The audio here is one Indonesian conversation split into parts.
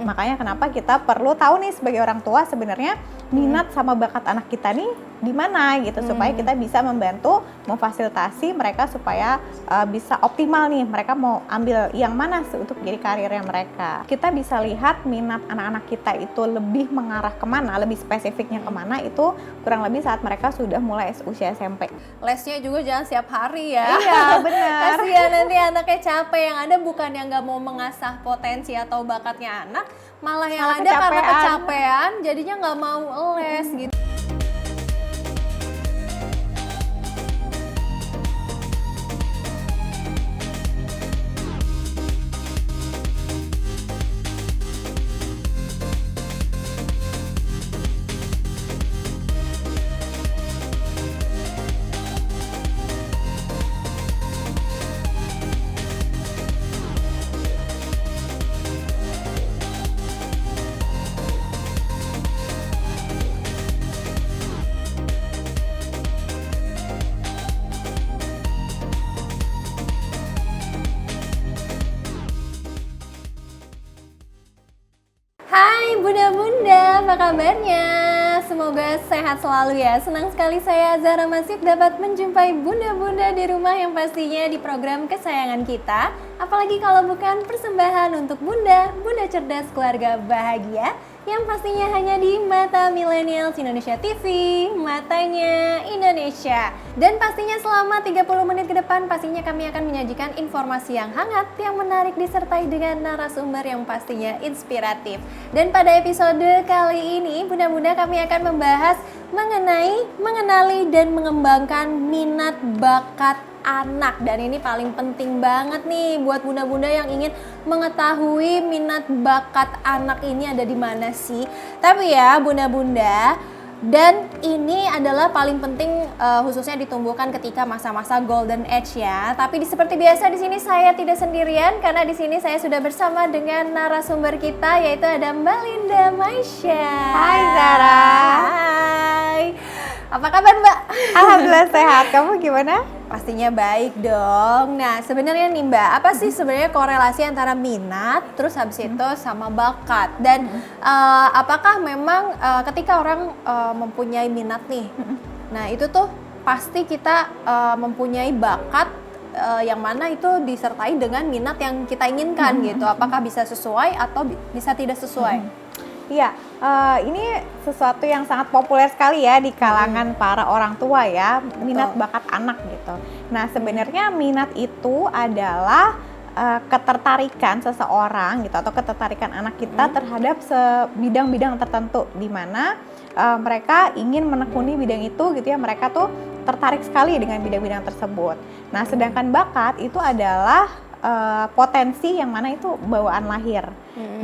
Makanya kenapa kita perlu tahu nih sebagai orang tua sebenarnya minat sama bakat anak kita nih di mana gitu, supaya kita bisa membantu memfasilitasi mereka supaya bisa optimal nih mereka mau ambil yang mana untuk jadi karirnya mereka. Kita bisa lihat minat anak-anak kita itu lebih mengarah kemana, lebih spesifiknya kemana itu kurang lebih saat mereka sudah mulai usia SMP. Lesnya juga jangan setiap hari ya. Iya benar. Kasihan nanti anaknya capek, yang ada bukan yang nggak mau mengasah potensi atau bakatnya anak, malah yang Malah ada karena kecapean. kecapean jadinya nggak mau les gitu. Hai bunda-bunda, apa kabarnya? Semoga sehat selalu ya. Senang sekali saya Zahra Masif dapat menjumpai bunda-bunda di rumah yang pastinya di program kesayangan kita. Apalagi kalau bukan persembahan untuk bunda, bunda cerdas keluarga bahagia yang pastinya hanya di Mata Millennials Indonesia TV, matanya Indonesia. Dan pastinya selama 30 menit ke depan pastinya kami akan menyajikan informasi yang hangat, yang menarik disertai dengan narasumber yang pastinya inspiratif. Dan pada episode kali ini bunda-bunda kami akan membahas mengenali dan mengembangkan minat bakat anak, dan ini paling penting banget nih buat bunda-bunda yang ingin mengetahui minat bakat anak ini ada di mana sih. Tapi ya bunda-bunda, dan ini adalah paling penting khususnya ditumbuhkan ketika masa-masa golden age ya. Tapi seperti biasa di sini saya tidak sendirian, karena di sini saya sudah bersama dengan narasumber kita, yaitu ada Mbak Linda Maisha. Hai Zara. Hai. Apa kabar Mbak? Alhamdulillah sehat. Kamu gimana? Pastinya baik dong. Nah sebenarnya nih Mbak, apa sih sebenarnya korelasi antara minat terus habis itu sama bakat? Dan apakah memang ketika orang mempunyai minat nih, nah itu tuh pasti kita mempunyai bakat yang mana itu disertai dengan minat yang kita inginkan gitu. Apakah bisa sesuai atau bisa tidak sesuai? Iya, ini sesuatu yang sangat populer sekali ya di kalangan para orang tua ya, minat bakat anak gitu. Nah sebenarnya minat itu adalah ketertarikan seseorang gitu, atau ketertarikan anak kita terhadap bidang-bidang tertentu di mana mereka ingin menekuni bidang itu gitu ya, mereka tuh tertarik sekali dengan bidang-bidang tersebut. Nah sedangkan bakat itu adalah potensi yang mana itu bawaan lahir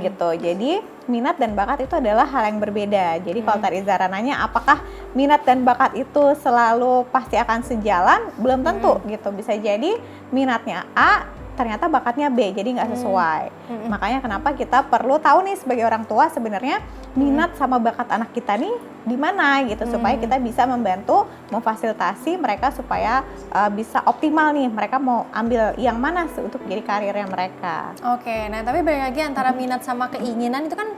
gitu. Jadi minat dan bakat itu adalah hal yang berbeda. Jadi kalau tadi Zara nanya apakah minat dan bakat itu selalu pasti akan sejalan, belum tentu gitu. Bisa jadi minatnya A, ternyata bakatnya B, jadi nggak sesuai. Makanya kenapa kita perlu tahu nih sebagai orang tua sebenarnya minat sama bakat anak kita nih di mana gitu, supaya kita bisa membantu memfasilitasi mereka supaya bisa optimal nih mereka mau ambil yang mana untuk jadi karirnya mereka. Oke, nah tapi balik lagi antara minat sama keinginan itu kan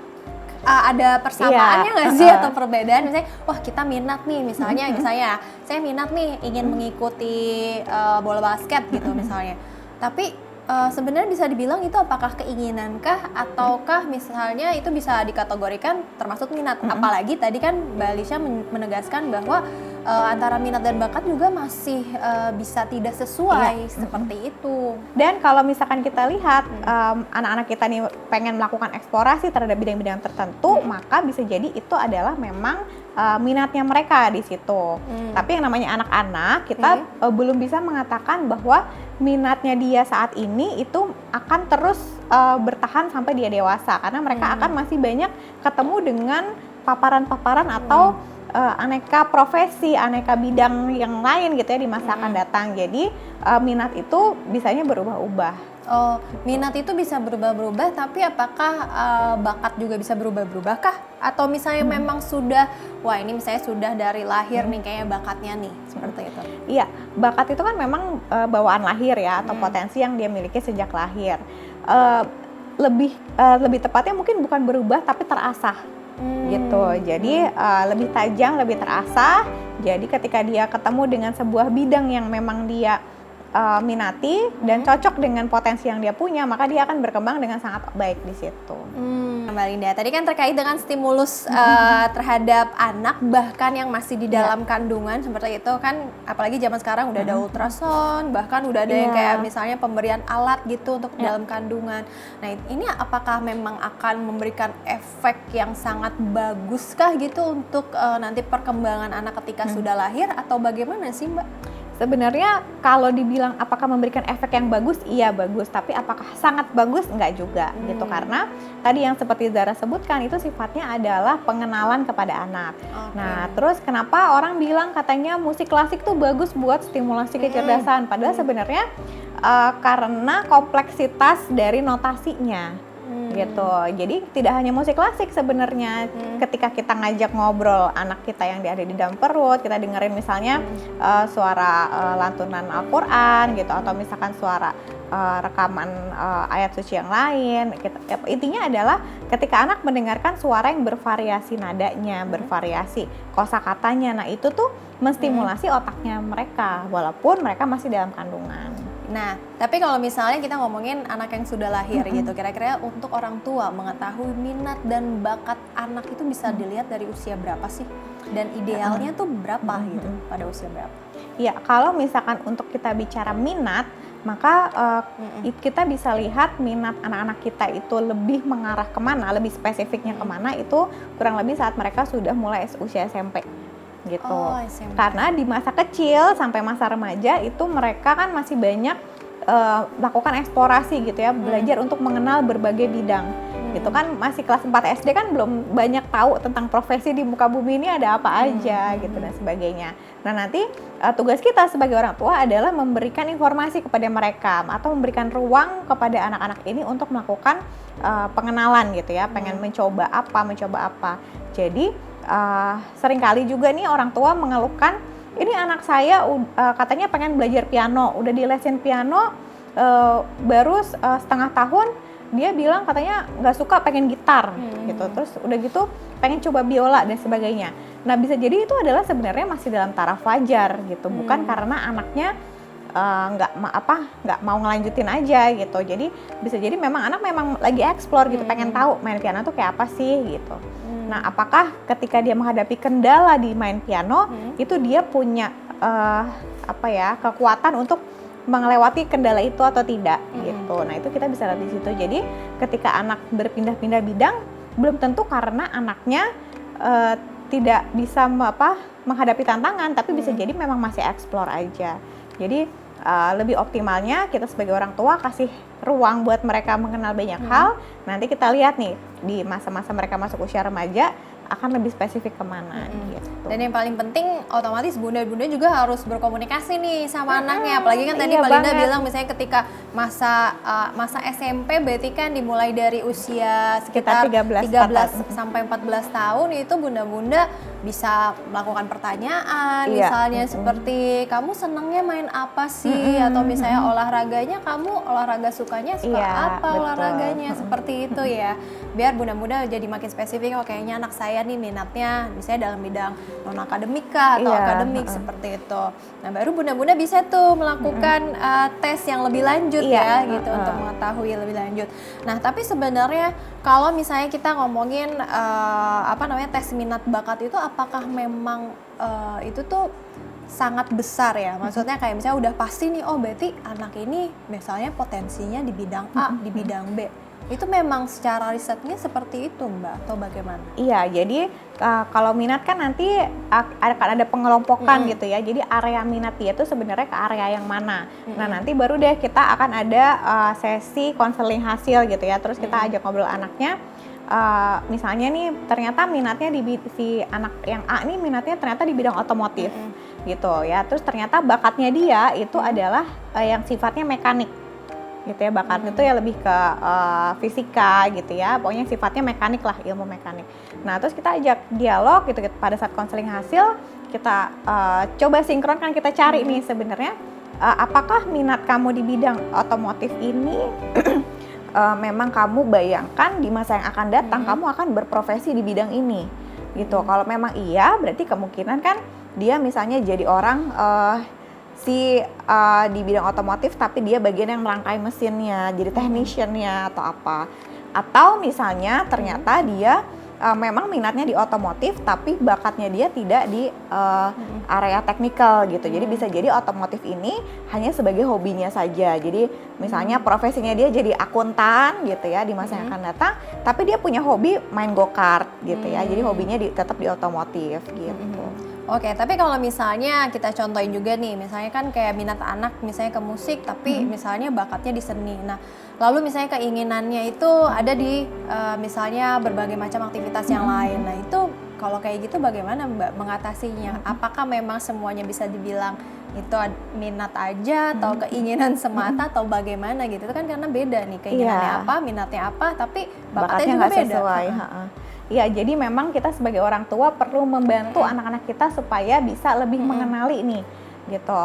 ada persamaannya nggak sih atau perbedaan? Misalnya, wah kita minat nih, misalnya saya minat nih ingin mengikuti bola basket gitu misalnya. Tapi sebenarnya bisa dibilang itu apakah keinginankah ataukah misalnya itu bisa dikategorikan termasuk minat? Apalagi tadi kan Mbak Alicia menegaskan bahwa antara minat dan bakat juga masih bisa tidak sesuai seperti itu. Dan kalau misalkan kita lihat anak-anak kita nih pengen melakukan eksplorasi terhadap bidang-bidang tertentu, maka bisa jadi itu adalah memang minatnya mereka di situ. Tapi yang namanya anak-anak kita belum bisa mengatakan bahwa minatnya dia saat ini itu akan terus bertahan sampai dia dewasa, karena mereka akan masih banyak ketemu dengan paparan-paparan atau aneka profesi, aneka bidang yang lain gitu ya di masa akan datang. Jadi minat itu bisanya berubah-ubah. Oh, minat itu bisa berubah-berubah, tapi apakah bakat juga bisa berubah-berubah kah? Atau misalnya memang sudah, wah ini misalnya sudah dari lahir nih kayaknya bakatnya nih, seperti itu? Iya, bakat itu kan memang bawaan lahir ya, atau potensi yang dia miliki sejak lahir. lebih tepatnya mungkin bukan berubah tapi terasah gitu. Jadi lebih tajam, lebih terasah. Jadi ketika dia ketemu dengan sebuah bidang yang memang dia minati dan cocok dengan potensi yang dia punya, maka dia akan berkembang dengan sangat baik di situ. Mbak Linda, tadi kan terkait dengan stimulus terhadap anak bahkan yang masih di dalam kandungan seperti itu kan, apalagi zaman sekarang udah ada ultrasound, bahkan udah ada yang kayak misalnya pemberian alat gitu untuk dalam kandungan. Nah ini apakah memang akan memberikan efek yang sangat baguskah gitu untuk nanti perkembangan anak ketika sudah lahir atau bagaimana sih Mbak? Sebenarnya kalau dibilang apakah memberikan efek yang bagus, iya bagus. Tapi apakah sangat bagus? Enggak juga gitu. Karena tadi yang seperti Zara sebutkan itu sifatnya adalah pengenalan kepada anak. Nah terus kenapa orang bilang katanya musik klasik tuh bagus buat stimulasi kecerdasan? Padahal sebenarnya karena kompleksitas dari notasinya. Gitu. Jadi tidak hanya musik klasik sebenarnya. Ketika kita ngajak ngobrol anak kita yang ada di dalam perut, kita dengerin misalnya suara lantunan Al-Qur'an gitu, atau misalkan suara rekaman ayat suci yang lain. Intinya adalah ketika anak mendengarkan suara yang bervariasi nadanya, bervariasi kosakatanya. Nah, itu tuh menstimulasi otaknya mereka walaupun mereka masih dalam kandungan. Nah, tapi kalau misalnya kita ngomongin anak yang sudah lahir gitu, kira-kira untuk orang tua mengetahui minat dan bakat anak itu bisa dilihat dari usia berapa sih? Dan idealnya tuh berapa gitu, pada usia berapa? Ya, kalau misalkan untuk kita bicara minat, maka kita bisa lihat minat anak-anak kita itu lebih mengarah kemana, lebih spesifiknya kemana, itu kurang lebih saat mereka sudah mulai usia SMP. Gitu. SMP. Karena di masa kecil sampai masa remaja itu mereka kan masih banyak melakukan eksplorasi gitu ya, belajar untuk mengenal berbagai bidang. Gitu kan, masih kelas 4 SD kan belum banyak tahu tentang profesi di muka bumi ini ada apa aja gitu dan sebagainya. Nah, nanti tugas kita sebagai orang tua adalah memberikan informasi kepada mereka atau memberikan ruang kepada anak-anak ini untuk melakukan pengenalan gitu ya, pengen mencoba apa. Jadi seringkali juga nih orang tua mengeluhkan, ini anak saya katanya pengen belajar piano, udah dilesin piano baru setengah tahun, dia bilang katanya nggak suka, pengen gitar gitu, terus udah gitu pengen coba biola dan sebagainya. Nah bisa jadi itu adalah sebenarnya masih dalam taraf wajar gitu, bukan karena anaknya nggak mau ngelanjutin aja gitu. Jadi bisa jadi memang anak memang lagi explore gitu, pengen tahu main piano tuh kayak apa sih gitu. Nah, apakah ketika dia menghadapi kendala di main piano, itu dia punya kekuatan untuk melewati kendala itu atau tidak gitu. Nah, itu kita bisa lihat di situ. Jadi, ketika anak berpindah-pindah bidang, belum tentu karena anaknya tidak bisa menghadapi tantangan, tapi bisa jadi memang masih explore aja. Jadi, lebih optimalnya kita sebagai orang tua kasih ruang buat mereka mengenal banyak hal. Nanti kita lihat nih di masa-masa mereka masuk usia remaja akan lebih spesifik kemana gitu. Dan yang paling penting otomatis bunda-bunda juga harus berkomunikasi nih sama anaknya. Apalagi kan tadi Mbak Linda bilang misalnya ketika masa SMP berarti kan dimulai dari usia sekitar 13 sampai 14 tahun, itu bunda-bunda bisa melakukan pertanyaan, misalnya seperti kamu senangnya main apa sih, atau misalnya olahraganya kamu olahraga sukanya suka apa, betul. Olahraganya seperti itu ya, biar bunda-bunda jadi makin spesifik. Oh kayaknya anak saya nih minatnya misalnya dalam bidang non akademik atau akademik seperti itu. Nah baru bunda-bunda bisa tuh melakukan tes yang lebih lanjut gitu untuk mengetahui lebih lanjut. Nah tapi sebenarnya kalau misalnya kita ngomongin tes minat bakat itu, apakah memang itu tuh sangat besar ya? Maksudnya kayak misalnya udah pasti nih, oh berarti anak ini misalnya potensinya di bidang A, di bidang B. Itu memang secara risetnya seperti itu Mbak, atau bagaimana? Iya, jadi kalau minat kan nanti akan ada pengelompokan gitu ya. Jadi area minat dia itu sebenarnya ke area yang mana. Nah nanti baru deh kita akan ada sesi konseling hasil gitu ya. Terus kita ajak ngobrol anaknya. Misalnya nih ternyata minatnya si anak yang A nih minatnya ternyata di bidang otomotif gitu ya. Terus ternyata bakatnya dia itu adalah yang sifatnya mekanik gitu ya, bakatnya itu ya lebih ke fisika gitu ya, pokoknya sifatnya mekanik lah, ilmu mekanik. Nah terus kita ajak dialog gitu, pada saat konseling hasil kita coba sinkronkan, kita cari nih sebenarnya apakah minat kamu di bidang otomotif ini memang kamu bayangkan di masa yang akan datang kamu akan berprofesi di bidang ini gitu. Kalau memang iya, berarti kemungkinan kan dia misalnya jadi orang di bidang otomotif tapi dia bagian yang merangkai mesinnya, jadi technician-nya atau apa. Atau misalnya ternyata dia memang minatnya di otomotif tapi bakatnya dia tidak di area teknikal gitu. Jadi bisa jadi otomotif ini hanya sebagai hobinya saja. Jadi misalnya profesinya dia jadi akuntan gitu ya di masa yang akan datang, tapi dia punya hobi main go-kart gitu ya. Jadi hobinya tetap di otomotif gitu. Oke, tapi kalau misalnya kita contohin juga nih, misalnya kan kayak minat anak misalnya ke musik, tapi misalnya bakatnya di seni. Nah, lalu misalnya keinginannya itu ada di misalnya berbagai macam aktivitas yang lain. Nah, itu kalau kayak gitu bagaimana Mbak mengatasinya? Apakah memang semuanya bisa dibilang itu minat aja atau keinginan semata atau bagaimana gitu? Itu kan karena beda nih, keinginannya apa, minatnya apa, tapi bakatnya juga nggak beda. Sesuai. Ya, jadi memang kita sebagai orang tua perlu membantu anak-anak kita supaya bisa lebih mengenali nih gitu.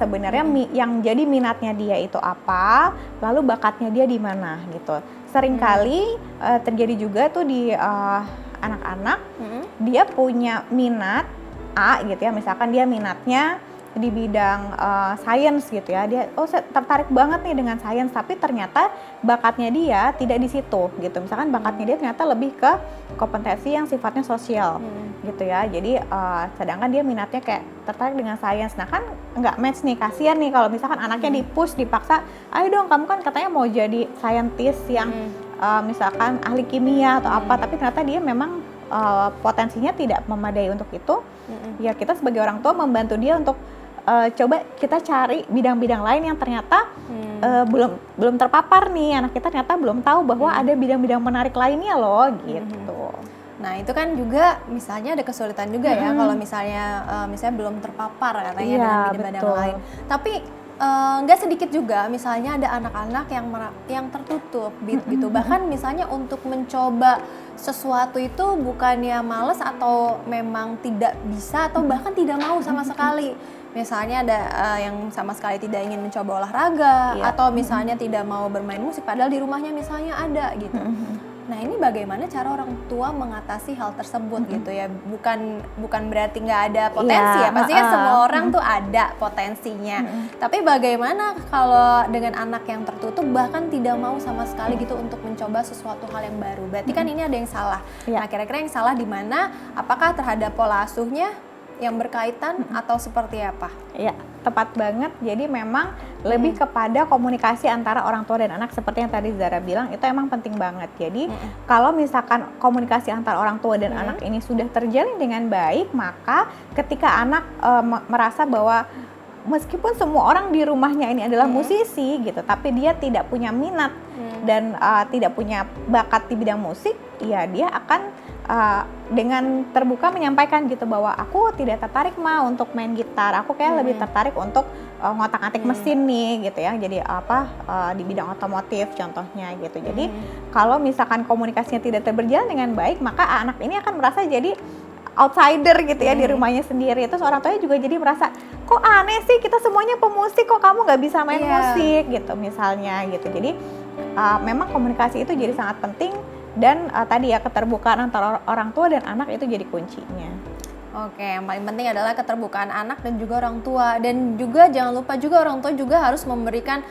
Sebenarnya yang jadi minatnya dia itu apa, lalu bakatnya dia di mana gitu. Seringkali terjadi juga tuh di anak-anak, dia punya minat A gitu ya, misalkan dia minatnya di bidang sains gitu ya, dia saya tertarik banget nih dengan sains, tapi ternyata bakatnya dia tidak di situ gitu. Misalkan bakatnya dia ternyata lebih ke kompetensi yang sifatnya sosial gitu ya. Jadi sedangkan dia minatnya kayak tertarik dengan sains. Nah kan nggak match nih, kasihan nih kalau misalkan anaknya di-push, dipaksa, ayo dong kamu kan katanya mau jadi scientist yang misalkan ahli kimia atau apa, tapi ternyata dia memang potensinya tidak memadai untuk itu. Ya kita sebagai orang tua membantu dia untuk coba kita cari bidang-bidang lain yang ternyata belum terpapar nih, anak kita ternyata belum tahu bahwa ada bidang-bidang menarik lainnya loh gitu. Nah itu kan juga misalnya ada kesulitan juga ya kalau misalnya belum terpapar katanya dengan bidang-bidang lain. Tapi nggak sedikit juga misalnya ada anak-anak yang tertutup gitu. Bahkan misalnya untuk mencoba sesuatu itu bukannya males atau memang tidak bisa atau bahkan tidak mau sama sekali. Misalnya ada yang sama sekali tidak ingin mencoba olahraga atau misalnya tidak mau bermain musik padahal di rumahnya misalnya ada gitu. Nah ini bagaimana cara orang tua mengatasi hal tersebut gitu ya? Bukan berarti nggak ada potensi ya, pasti kan semua orang tuh ada potensinya. Tapi bagaimana kalau dengan anak yang tertutup bahkan tidak mau sama sekali gitu untuk mencoba sesuatu hal yang baru? Berarti kan ini ada yang salah. Nah kira-kira yang salah di mana? Apakah terhadap pola asuhnya yang berkaitan atau seperti apa? Ya, tepat banget. Jadi memang lebih kepada komunikasi antara orang tua dan anak seperti yang tadi Zara bilang, itu emang penting banget. Jadi kalau misalkan komunikasi antara orang tua dan anak ini sudah terjalin dengan baik, maka ketika anak merasa bahwa meskipun semua orang di rumahnya ini adalah musisi gitu, tapi dia tidak punya minat dan tidak punya bakat di bidang musik, ya dia akan dengan terbuka menyampaikan gitu bahwa aku tidak tertarik untuk main gitar, aku kayak lebih tertarik untuk ngotak-ngatik mesin nih gitu ya, jadi di bidang otomotif contohnya gitu. Jadi kalau misalkan komunikasinya tidak berjalan dengan baik, maka anak ini akan merasa jadi outsider gitu ya di rumahnya sendiri. Terus orang tuanya juga jadi merasa, kok aneh sih kita semuanya pemusik, kok kamu nggak bisa main musik gitu misalnya gitu. Jadi memang komunikasi itu jadi sangat penting. Dan tadi ya keterbukaan antara orang tua dan anak itu jadi kuncinya. Oke, yang paling penting adalah keterbukaan anak dan juga orang tua. Dan juga jangan lupa juga orang tua juga harus memberikan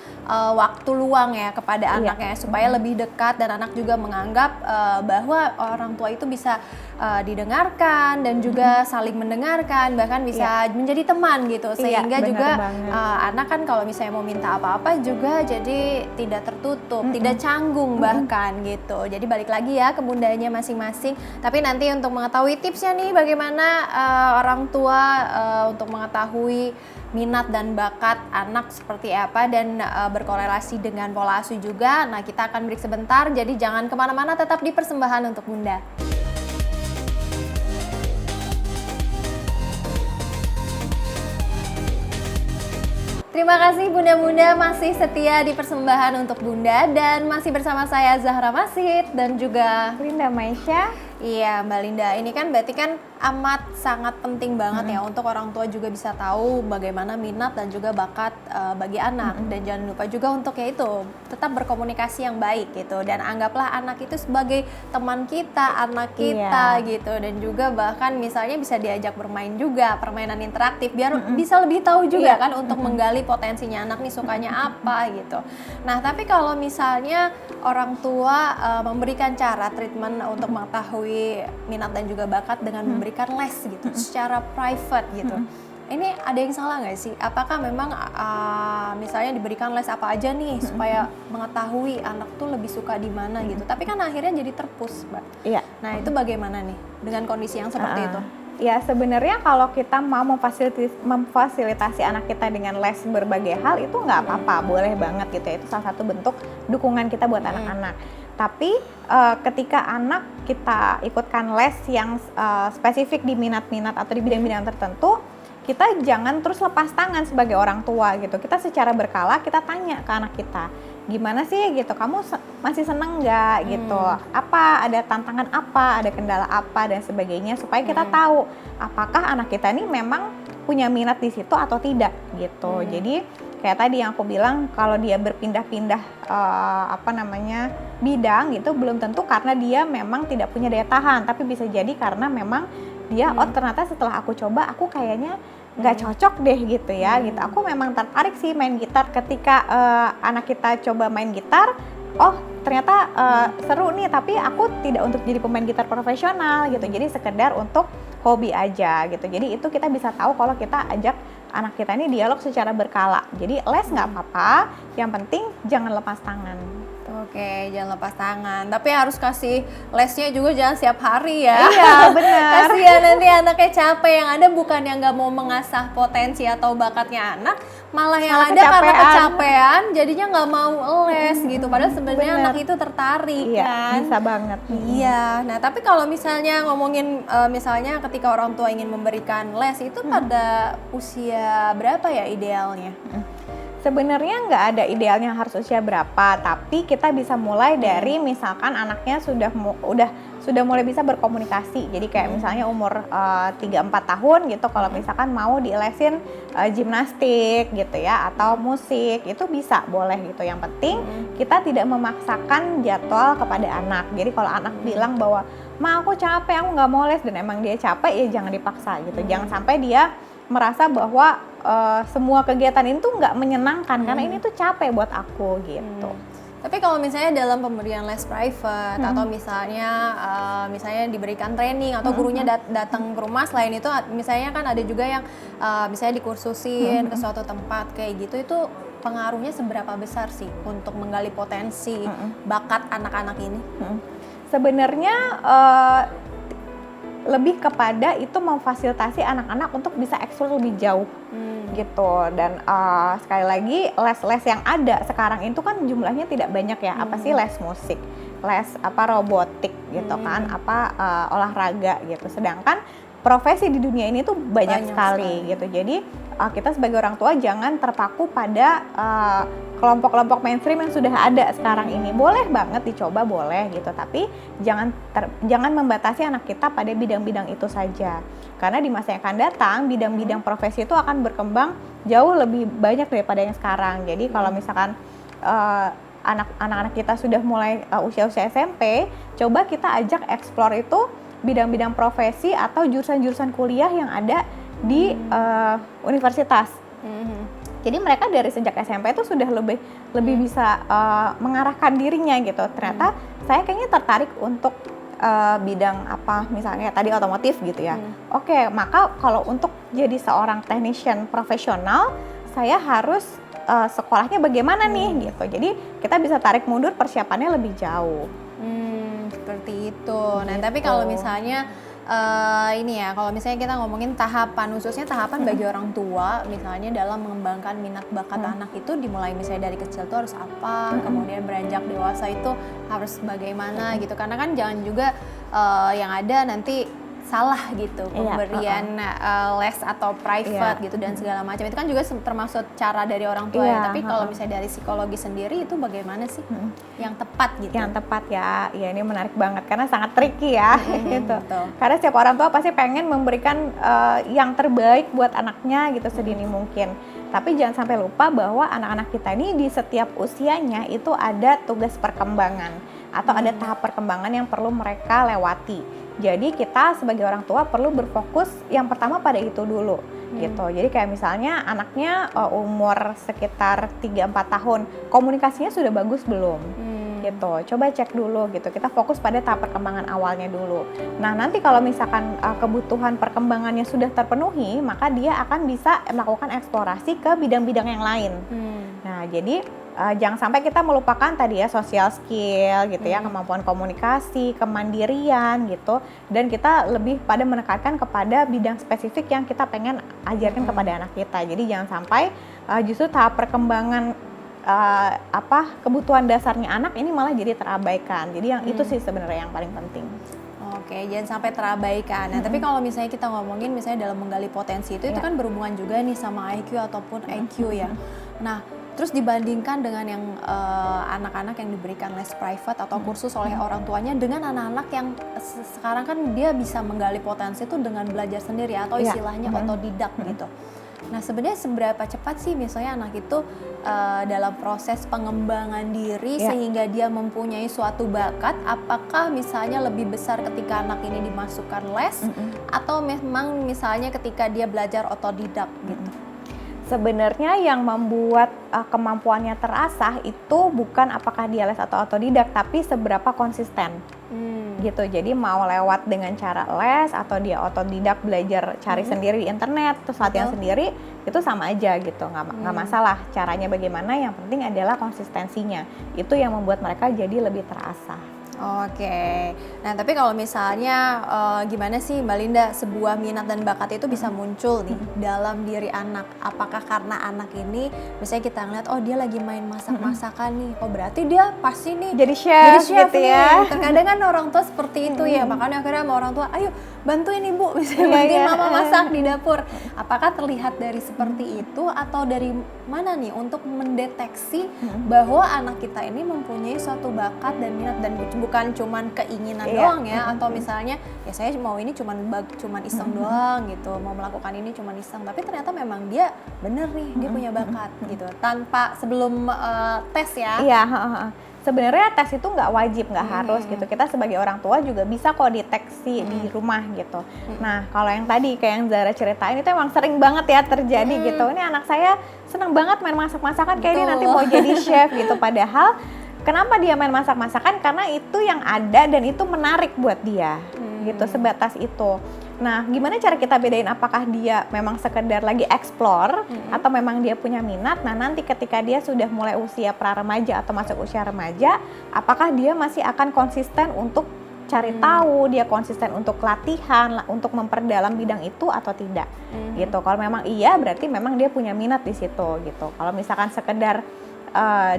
waktu luang ya kepada anaknya supaya lebih dekat dan anak juga menganggap bahwa orang tua itu bisa didengarkan dan juga saling mendengarkan, bahkan bisa menjadi teman gitu. Sehingga juga anak kan kalau misalnya mau minta apa-apa juga jadi tidak tertutup, tidak canggung bahkan gitu. Jadi balik lagi ya ke bundanya masing-masing. Tapi nanti untuk mengetahui tipsnya nih bagaimana orang tua untuk mengetahui minat dan bakat anak seperti apa dan berkorelasi dengan pola asuh juga. Nah kita akan break sebentar, jadi jangan kemana-mana, tetap di Persembahan untuk Bunda. Terima kasih Bunda-Bunda masih setia di Persembahan untuk Bunda dan masih bersama saya Zahra Masid dan juga Linda Maisha. Iya Mbak Linda, ini kan berarti kan amat sangat penting banget ya untuk orang tua juga bisa tahu bagaimana minat dan juga bakat bagi anak. Dan jangan lupa juga untuk ya itu tetap berkomunikasi yang baik gitu, dan anggaplah anak itu sebagai teman kita, anak kita gitu, dan juga bahkan misalnya bisa diajak bermain juga, permainan interaktif biar bisa lebih tahu juga kan untuk menggali potensinya anak nih sukanya apa gitu. Nah tapi kalau misalnya orang tua memberikan cara treatment untuk mengetahui minat dan juga bakat dengan memberikan les gitu secara private gitu. Ini ada yang salah nggak sih? Apakah memang misalnya diberikan les apa aja nih supaya mengetahui anak tuh lebih suka di mana gitu. Tapi kan akhirnya jadi terpus, Mbak. Iya. Nah, itu bagaimana nih dengan kondisi yang seperti itu? Ya sebenarnya kalau kita mau memfasilitasi anak kita dengan les berbagai hal itu nggak apa-apa, boleh banget gitu ya. Itu salah satu bentuk dukungan kita buat anak-anak. Tapi ketika anak kita ikutkan les yang spesifik di minat-minat atau di bidang-bidang tertentu, kita jangan terus lepas tangan sebagai orang tua gitu. Kita secara berkala kita tanya ke anak kita, gimana sih gitu, kamu masih seneng nggak gitu, apa ada tantangan apa, ada kendala apa dan sebagainya, supaya kita tahu apakah anak kita ini memang punya minat di situ atau tidak gitu. Jadi kayak tadi yang aku bilang, kalau dia berpindah-pindah bidang gitu, belum tentu karena dia memang tidak punya daya tahan, tapi bisa jadi karena memang dia oh ternyata setelah aku coba aku kayaknya nggak cocok deh gitu ya gitu. Aku memang tertarik sih main gitar. Ketika anak kita coba main gitar, oh ternyata seru nih, tapi aku tidak untuk jadi pemain gitar profesional gitu. Jadi sekedar untuk hobi aja gitu. Jadi itu kita bisa tahu kalau kita ajak anak kita ini dialog secara berkala. Jadi les nggak apa-apa, yang penting jangan lepas tangan. Oke, jangan lepas tangan. Tapi harus kasih lesnya juga jangan setiap hari ya. Iya, benar. Kasihan nanti anaknya capek. Yang ada bukan yang nggak mau mengasah potensi atau bakatnya anak, malah yang ada karena kecapean jadinya nggak mau les gitu. Padahal sebenarnya anak itu tertarik kan. Bisa banget. Iya. Nah, tapi kalau misalnya ngomongin misalnya ketika orang tua ingin memberikan les itu pada usia berapa ya idealnya? Sebenarnya nggak ada idealnya harus usia berapa, tapi kita bisa mulai dari misalkan anaknya sudah mulai bisa berkomunikasi. Jadi kayak misalnya umur 3-4 tahun gitu, kalau misalkan mau dilesin gimnastik gitu ya, atau musik, itu bisa, boleh gitu. Yang penting kita tidak memaksakan jadwal kepada anak. Jadi kalau anak bilang bahwa "Ma aku capek, aku nggak mau les," dan emang dia capek, ya jangan dipaksa gitu. Jangan sampai dia merasa bahwa semua kegiatan itu nggak menyenangkan karena ini tuh capek buat aku gitu. Tapi kalau misalnya dalam pemberian les private atau misalnya diberikan training atau gurunya datang ke rumah, selain itu misalnya kan ada juga yang misalnya dikursusin ke suatu tempat kayak gitu, itu pengaruhnya seberapa besar sih untuk menggali potensi bakat anak-anak ini? Sebenarnya lebih kepada itu memfasilitasi anak-anak untuk bisa eksplor lebih jauh gitu. Dan sekali lagi les-les yang ada sekarang itu kan jumlahnya tidak banyak ya. Apa sih les musik, les robotik gitu kan, olahraga gitu. Sedangkan profesi di dunia ini tuh banyak sekali gitu. Jadi kita sebagai orang tua jangan terpaku pada kelompok-kelompok mainstream yang sudah ada sekarang ini. Boleh banget dicoba, boleh gitu, tapi jangan membatasi anak kita pada bidang-bidang itu saja. Karena di masa yang akan datang, bidang-bidang profesi itu akan berkembang jauh lebih banyak daripada yang sekarang. Jadi kalau misalkan anak-anak kita sudah mulai usia-usia SMP, coba kita ajak explore itu bidang-bidang profesi atau jurusan-jurusan kuliah yang ada di universitas. Jadi mereka dari sejak SMP itu sudah lebih bisa mengarahkan dirinya gitu. Ternyata saya kayaknya tertarik untuk bidang apa, misalnya tadi otomotif gitu ya. Oke, maka kalau untuk jadi seorang technician profesional, saya harus sekolahnya bagaimana nih gitu. Jadi kita bisa tarik mundur persiapannya lebih jauh. Seperti itu. Nah, tapi kalau misalnya kalau misalnya kita ngomongin tahapan, khususnya tahapan bagi orang tua, misalnya dalam mengembangkan minat bakat anak itu dimulai misalnya dari kecil tuh harus apa, kemudian beranjak dewasa itu harus bagaimana gitu. Karena kan jangan juga yang ada nanti salah gitu pemberian les atau private gitu dan segala macam. Itu kan juga termasuk cara dari orang tua ya. Tapi kalau misalnya dari psikologi sendiri itu bagaimana sih yang tepat gitu? Yang tepat ya ini menarik banget karena sangat tricky ya gitu. Betul. Karena setiap orang tua pasti pengen memberikan yang terbaik buat anaknya gitu sedini mungkin. Tapi jangan sampai lupa bahwa anak-anak kita ini di setiap usianya itu ada tugas perkembangan atau ada tahap perkembangan yang perlu mereka lewati. Jadi kita sebagai orang tua perlu berfokus yang pertama pada itu dulu gitu. Jadi kayak misalnya anaknya umur sekitar 3-4 tahun, komunikasinya sudah bagus belum? Gitu. Coba cek dulu gitu. Kita fokus pada tahap perkembangan awalnya dulu. Nah, nanti kalau misalkan kebutuhan perkembangannya sudah terpenuhi, maka dia akan bisa melakukan eksplorasi ke bidang-bidang yang lain. Nah, jadi jangan sampai kita melupakan tadi ya social skill gitu ya, kemampuan komunikasi, kemandirian gitu, dan kita lebih pada menekankan kepada bidang spesifik yang kita pengen ajarkan kepada anak kita. Jadi jangan sampai justru tahap perkembangan kebutuhan dasarnya anak ini malah jadi terabaikan. Jadi yang itu sih sebenarnya yang paling penting. Oke, jangan sampai terabaikan. Nah, tapi kalau misalnya kita ngomongin misalnya dalam menggali potensi itu kan berhubungan juga nih sama IQ ataupun EQ ya. Nah, terus dibandingkan dengan yang anak-anak yang diberikan les private atau kursus oleh orang tuanya dengan anak-anak yang sekarang kan dia bisa menggali potensi itu dengan belajar sendiri atau istilahnya otodidak gitu. Nah, sebenarnya seberapa cepat sih misalnya anak itu dalam proses pengembangan diri sehingga dia mempunyai suatu bakat? Apakah misalnya lebih besar ketika anak ini dimasukkan les atau memang misalnya ketika dia belajar otodidak gitu? Sebenarnya yang membuat kemampuannya terasah itu bukan apakah dia les atau otodidak, tapi seberapa konsisten gitu. Jadi mau lewat dengan cara les atau dia otodidak belajar cari sendiri di internet terus latihan sendiri, itu sama aja gitu, nggak masalah caranya bagaimana, yang penting adalah konsistensinya. Itu yang membuat mereka jadi lebih terasah. Oke, nah tapi kalau misalnya gimana sih Mbak Linda, sebuah minat dan bakat itu bisa muncul nih dalam diri anak? Apakah karena anak ini misalnya kita ngeliat, oh dia lagi main masak-masakan nih, oh berarti dia pasti nih jadi chef gitu nih. Ya. Terkadang kan orang tua seperti itu ya, makanya akhirnya sama orang tua, ayo bantuin ibu, misalnya bantuin mama masak di dapur. Apakah terlihat dari seperti itu atau dari mana nih untuk mendeteksi bahwa anak kita ini mempunyai suatu bakat dan minat dan bukan cuman keinginan doang ya, atau misalnya ya saya mau ini cuman iseng doang gitu, mau melakukan ini cuman iseng, tapi ternyata memang dia bener nih dia punya bakat gitu tanpa sebelum tes ya. Iya, sebenarnya tes itu nggak wajib, nggak harus gitu. Kita sebagai orang tua juga bisa kok deteksi di rumah gitu. Nah, kalau yang tadi kayak yang Zara ceritain itu emang sering banget ya terjadi gitu. Ini anak saya seneng banget main masak-masakan, kayak dia nanti mau jadi chef gitu. Padahal kenapa dia main masak-masakan? Karena itu yang ada dan itu menarik buat dia gitu, sebatas itu. Nah, gimana cara kita bedain apakah dia memang sekedar lagi explore atau memang dia punya minat? Nah, nanti ketika dia sudah mulai usia pra-remaja atau masuk usia remaja, apakah dia masih akan konsisten untuk cari tahu, dia konsisten untuk latihan, untuk memperdalam bidang itu atau tidak gitu. Kalau memang iya, berarti memang dia punya minat di situ gitu. Kalau misalkan sekedar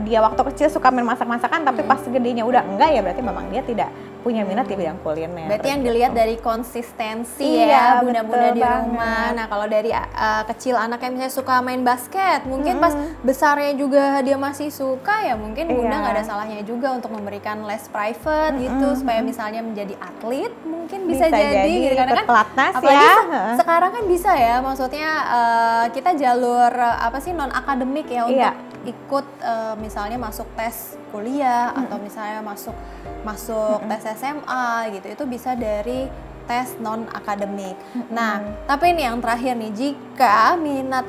dia waktu kecil suka main masak-masakan tapi pas gedenya udah enggak, ya berarti memang dia tidak punya minat di bidang kuliner. Berarti yang dilihat dari konsistensi ya bunda-bunda di rumah. Nah, kalau dari kecil anak yang misalnya suka main basket, mungkin pas besarnya juga dia masih suka, ya mungkin bunda nggak ada salahnya juga untuk memberikan les private gitu supaya misalnya menjadi atlet, mungkin bisa jadi gitu. Karena kan pelatnas apalagi ya. Sekarang kan bisa ya, maksudnya kita jalur non akademik ya untuk ikut misalnya masuk tes kuliah atau misalnya masuk tes SMA gitu, itu bisa dari tes non akademik. Nah, tapi ini yang terakhir nih, jika minat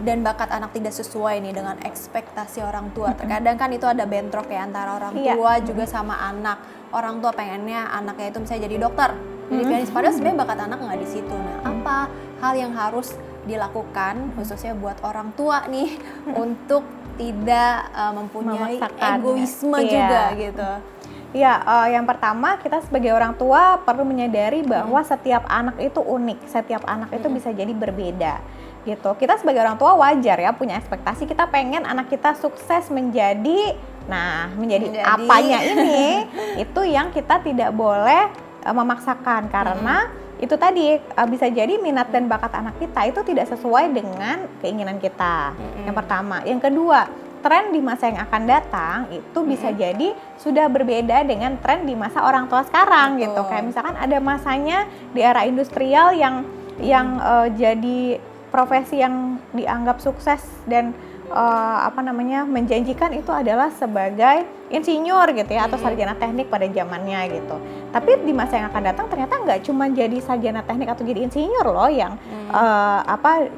dan bakat anak tidak sesuai nih dengan ekspektasi orang tua, terkadang kan itu ada bentrok ya antara orang tua juga sama anak. Orang tua pengennya anaknya itu misalnya jadi dokter, jadi pianis, padahal sebenarnya bakat anak nggak di situ. Nah, apa hal yang harus dilakukan khususnya buat orang tua nih untuk tidak mempunyai egoisme juga gitu? Ya, yang pertama kita sebagai orang tua perlu menyadari bahwa setiap anak itu unik, setiap anak itu bisa jadi berbeda gitu. Kita sebagai orang tua wajar ya punya ekspektasi, kita pengen anak kita sukses menjadi apanya ini, itu yang kita tidak boleh memaksakan, karena itu tadi bisa jadi minat dan bakat anak kita itu tidak sesuai dengan keinginan kita. Yang pertama, yang kedua, tren di masa yang akan datang itu bisa jadi sudah berbeda dengan tren di masa orang tua sekarang gitu. Kayak misalkan ada masanya di era industrial yang jadi profesi yang dianggap sukses dan menjanjikan itu adalah sebagai insinyur gitu ya, atau sarjana teknik pada zamannya gitu. Tapi di masa yang akan datang ternyata nggak cuma jadi sarjana teknik atau jadi insinyur loh yang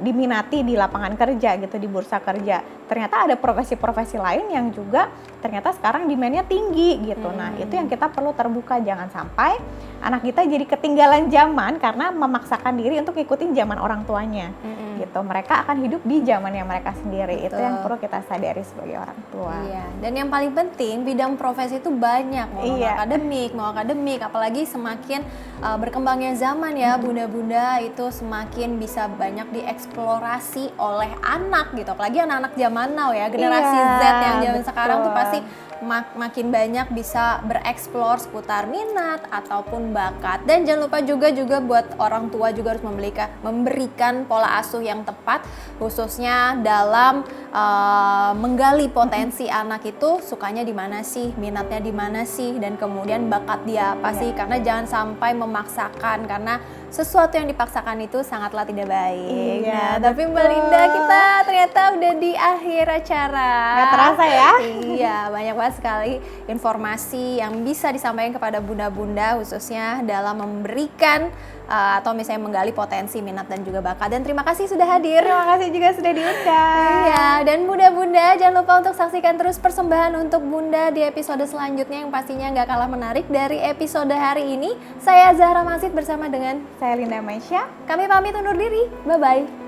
diminati di lapangan kerja gitu, di bursa kerja. Ternyata ada profesi-profesi lain yang juga ternyata sekarang demand-nya tinggi gitu. Nah, itu yang kita perlu terbuka, jangan sampai anak kita jadi ketinggalan zaman karena memaksakan diri untuk ngikutin zaman orang tuanya. Gitu. Mereka akan hidup di zamannya mereka sendiri. Betul. Itu yang perlu kita sadari sebagai orang tua. Iya. Dan yang paling penting bidang profesi itu banyak, mau akademik, apalagi semakin berkembangnya zaman ya, bunda-bunda itu semakin bisa banyak dieksplorasi oleh anak gitu. Apalagi anak-anak zaman now ya, generasi Z yang zaman sekarang tuh pasti makin banyak bisa bereksplor seputar minat ataupun bakat. Dan jangan lupa juga buat orang tua juga harus memberikan pola asuh yang tepat, khususnya dalam menggali potensi anak itu sukanya di mana sih, minatnya di mana sih, dan kemudian bakat dia apa sih. Karena jangan sampai memaksakan, karena sesuatu yang dipaksakan itu sangatlah tidak baik. Nah, tapi Mbak Linda, kita ternyata udah di akhir acara. Nggak terasa ya? Iya, banyak banget sekali informasi yang bisa disampaikan kepada bunda-bunda, khususnya dalam memberikan atau misalnya menggali potensi, minat, dan juga bakat. Dan terima kasih sudah hadir. Terima kasih juga sudah diundang. Iya, dan bunda-bunda jangan lupa untuk saksikan terus persembahan untuk bunda di episode selanjutnya yang pastinya nggak kalah menarik dari episode hari ini. Saya Zahra Masid bersama dengan saya Linda Maisha. Kami pamit undur diri. Bye-bye.